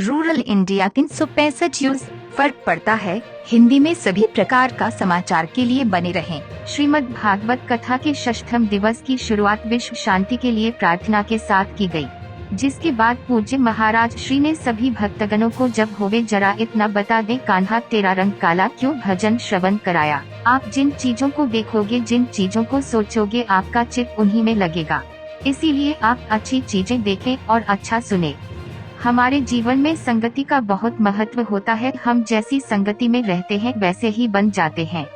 Rural India 365 use फर्क पड़ता है। हिंदी में सभी प्रकार का समाचार के लिए बने रहें। श्रीमद् भागवत कथा के षष्ठम दिवस की शुरुआत विश्व शांति के लिए प्रार्थना के साथ की गई, जिसके बाद पूज्य महाराज श्री ने सभी भक्तगणों को जब होवे जरा इतना बता दे कान्हा तेरा रंग काला क्यों भजन श्रवण कराया। आप जिन चीजों को देखोगे, जिन चीजों को सोचोगे, आपका चित्त उन्हीं में लगेगा। इसीलिए आप अच्छी चीजें देखें और अच्छा सुने। हमारे जीवन में संगति का बहुत महत्व होता है। हम जैसी संगति में रहते हैं वैसे ही बन जाते हैं।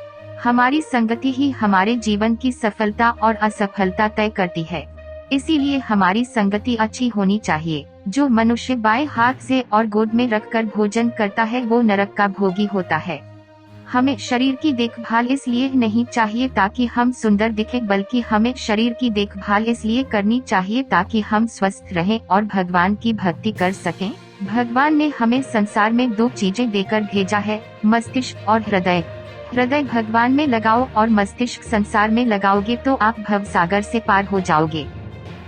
हमारी संगति ही हमारे जीवन की सफलता और असफलता तय करती है। इसीलिए हमारी संगति अच्छी होनी चाहिए। जो मनुष्य बाएं हाथ से और गोद में रखकर भोजन करता है वो नरक का भोगी होता है। हमें शरीर की देखभाल इसलिए नहीं चाहिए ताकि हम सुंदर दिखें, बल्कि हमें शरीर की देखभाल इसलिए करनी चाहिए ताकि हम स्वस्थ रहें और भगवान की भक्ति कर सकें। भगवान ने हमें संसार में दो चीजें देकर भेजा है, मस्तिष्क और हृदय। हृदय भगवान में लगाओ और मस्तिष्क संसार में लगाओगे तो आप भवसागर से पार हो जाओगे।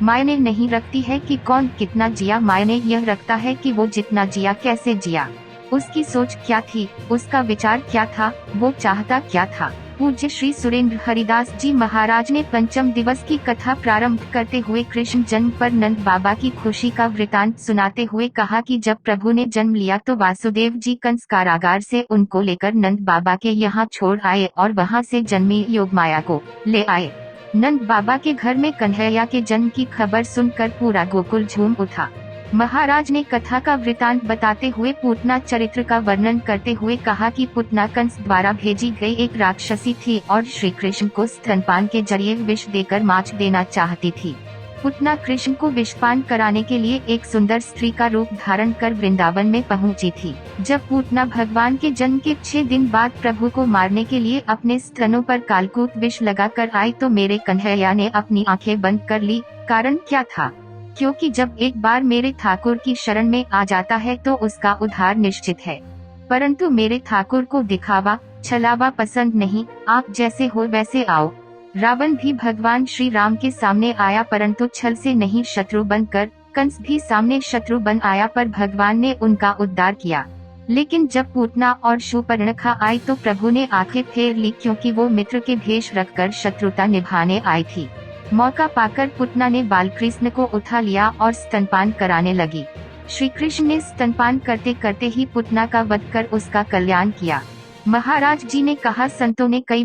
मायने नहीं रखती है कि कौन कितना जिया, मायने यह रखता है कि वो जितना जिया कैसे जिया, उसकी सोच क्या थी, उसका विचार क्या था, वो चाहता क्या था। पूज्य श्री सुरेंद्र हरिदास जी महाराज ने पंचम दिवस की कथा प्रारंभ करते हुए कृष्ण जन्म पर नंद बाबा की खुशी का वृतांत सुनाते हुए कहा कि जब प्रभु ने जन्म लिया तो वासुदेव जी कंस कारागार से उनको लेकर नंद बाबा के यहाँ छोड़ आए और वहाँ से जन्मी योगमाया को ले आए। नंद बाबा के घर में कन्हैया के जन्म की खबर सुनकर पूरा गोकुल झूम उठा। महाराज ने कथा का वृतांत बताते हुए पूतना चरित्र का वर्णन करते हुए कहा कि पूतना कंस द्वारा भेजी गई एक राक्षसी थी और श्री कृष्ण को स्तनपान के जरिए विष देकर माच देना चाहती थी। पूतना कृष्ण को विषपान कराने के लिए एक सुंदर स्त्री का रूप धारण कर वृंदावन में पहुंची थी। जब पूतना भगवान के जन्म के 6 दिन बाद प्रभु को मारने के लिए अपने स्तनों पर कालकूट विष लगाकर आई तो मेरे कन्हैया ने अपनी आंखें बंद कर ली। कारण क्या था? क्योंकि जब एक बार मेरे ठाकुर की शरण में आ जाता है तो उसका उद्धार निश्चित है। परंतु मेरे ठाकुर को दिखावा छलावा पसंद नहीं, आप जैसे हो वैसे आओ। रावण भी भगवान श्री राम के सामने आया परंतु छल से नहीं शत्रु बनकर। कंस भी सामने शत्रु बन आया पर भगवान ने उनका उद्धार किया। लेकिन जब पूतना और शूर्पणखा आई तो प्रभु ने आंखें फेर ली, क्योंकि वो मित्र के भेष रखकर शत्रुता निभाने आई थी। मौका पाकर पूतना ने बालकृष्ण को उठा लिया और स्तनपान कराने लगी। श्री कृष्ण ने स्तनपान करते करते ही पूतना का वध कर उसका कल्याण किया। महाराज जी ने कहा, संतों ने कई